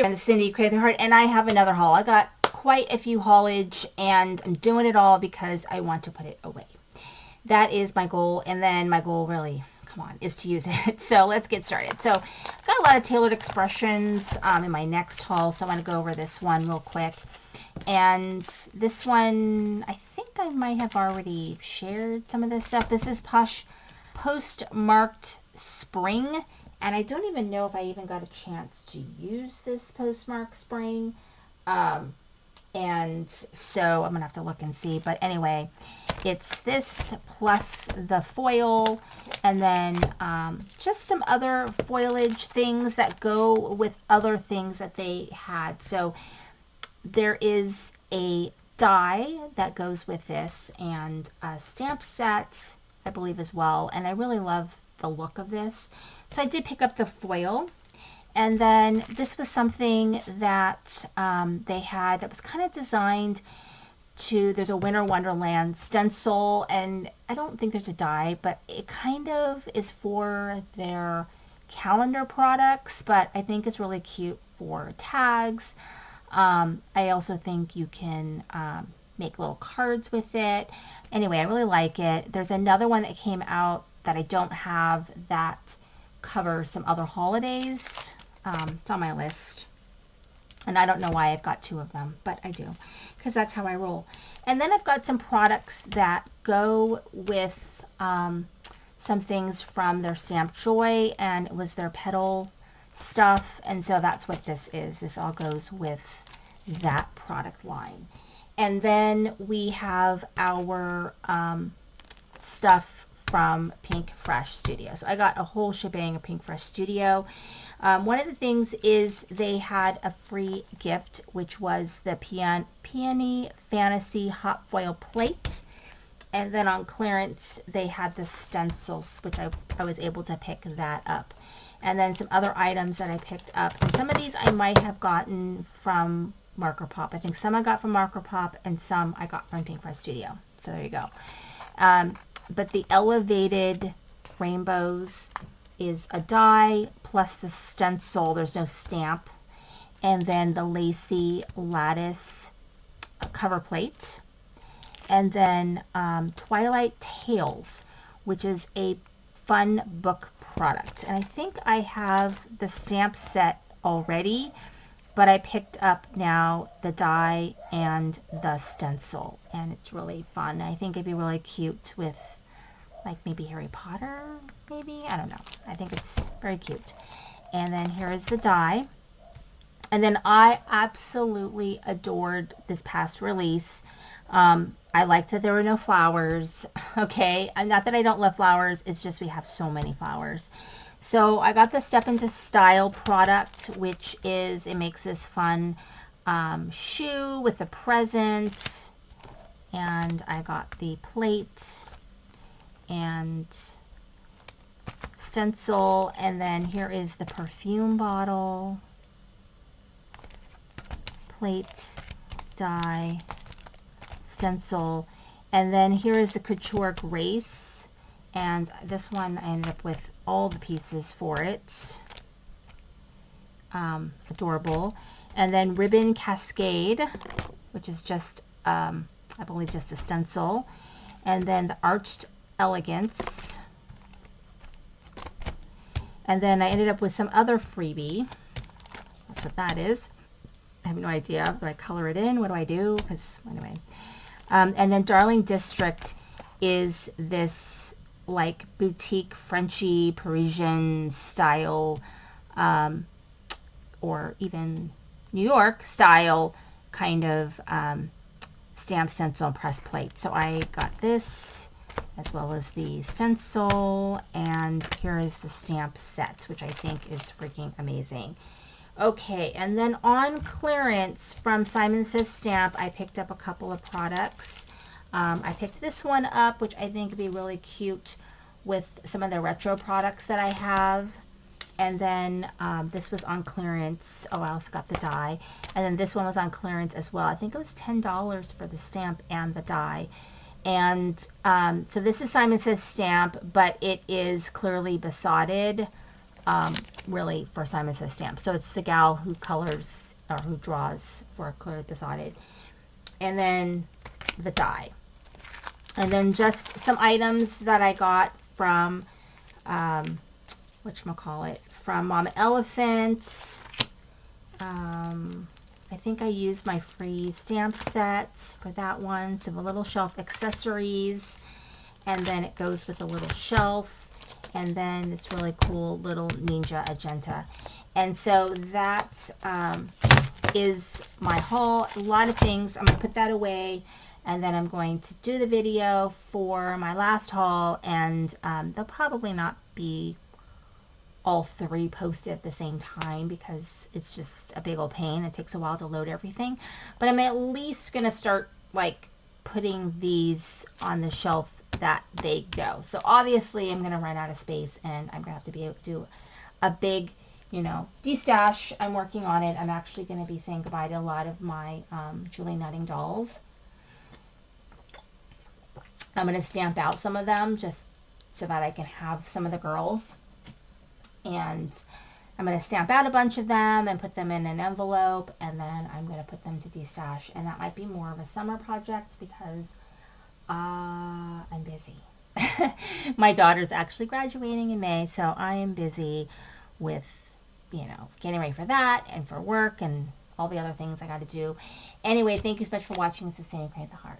And Cindy Creative Heart, and I have another haul. I got quite a few haulage, and I'm doing it all because I want to put it away. That is my goal, and then my goal really, come on, is to use it. So let's get started. So I've got a lot of tailored expressions in my next haul, so I want to go over this one real quick. And this one, I think I might have already shared some of this stuff. This is postmarked spring. And I don't even know if I even got a chance to use this postmark spring. And so I'm going to have to look and see. But anyway, it's this plus the foil and then just some other foliage things that go with other things that they had. So there is a die that goes with this and a stamp set, I believe, as well. And I really love the look of this. So I did pick up the foil, and then this was something that they had that was kind of designed to, there's a Winter Wonderland stencil, and I don't think there's a die, but it kind of is for their calendar products, but I think it's really cute for tags. I also think you can make little cards with it. Anyway, I really like it. There's another one that came out that I don't have that covers some other holidays. It's on my list. And I don't know why I've got two of them, but I do, because that's how I roll. And then I've got some products that go with some things from their Stamp Joy, and it was their petal stuff. And so that's what this is. This all goes with that product line. And then we have our stuff from Pinkfresh Studio. So I got a whole shebang of Pinkfresh Studio. One of the things is they had a free gift, which was the Peony Fantasy Hot Foil Plate. And then on clearance, they had the stencils, which I was able to pick that up. And then some other items that I picked up. And some of these I might have gotten from Marker Pop. I think some I got from Marker Pop and some I got from Pinkfresh Studio. So there you go. But the elevated rainbows is a die plus the stencil. There's no stamp. And then the lacy lattice cover plate. And then Twilight Tales, which is a fun book product. And I think I have the stamp set already, but I picked up now the die and the stencil. And it's really fun. I think it'd be really cute with like maybe Harry Potter, maybe? I don't know. I think it's very cute. And then here is the die. And then I absolutely adored this past release. I liked that there were no flowers. Okay, not that I don't love flowers, it's just we have so many flowers. So I got the Step Into Style product, which is, it makes this fun shoe with a present. And I got the plate and stencil, and then here is the perfume bottle, plate, die, stencil, and then here is the Couture Grace, and this one I ended up with all the pieces for it. Adorable. And then Ribbon Cascade, which is just I believe just a stencil, and then the Arched Elegance. And then I ended up with some other freebie. That's what that is. I have no idea. Do I color it in? What do I do? Because anyway. And then Darling District is this like boutique Frenchy Parisian style, or even New York style kind of stamp, stencil, and press plate. So I got this as well as the stencil, and here is the stamp sets, which I think is freaking amazing. Okay, and then on clearance from Simon Says Stamp, I picked up a couple of products. I picked this one up, which I think would be really cute with some of the retro products that I have. And then this was on clearance. Oh, I also got the die. And then this one was on clearance as well. I think it was $10 for the stamp and the die. And so this is Simon Says Stamp, but it is clearly besotted. really for Simon Says Stamps. So it's the gal who colors or who draws for Clearly Besotted. And then the die. And then just some items that I got from, whatchamacallit, from Mama Elephant. I think I used my free stamp set for that one. So the little shelf accessories. And then it goes with a little shelf. And then this really cool little Ninja Agenda. And so that is my haul. A lot of things. I'm going to put that away. And then I'm going to do the video for my last haul. And they'll probably not be all three posted at the same time because it's just a big old pain. It takes a while to load everything. But I'm at least going to start like putting these on the shelf that they go. So obviously I'm going to run out of space and I'm going to have to be able to do a big, you know, destash. I'm working on it. I'm actually going to be saying goodbye to a lot of my Julie Nutting dolls. I'm going to stamp out some of them just so that I can have some of the girls. And I'm going to stamp out a bunch of them and put them in an envelope, and then I'm going to put them to destash. And that might be more of a summer project because I'm busy. My daughter's actually graduating in May, so I am busy with, you know, getting ready for that and for work and all the other things I got to do. Anyway, thank you so much for watching. This is Sandy Create the Heart.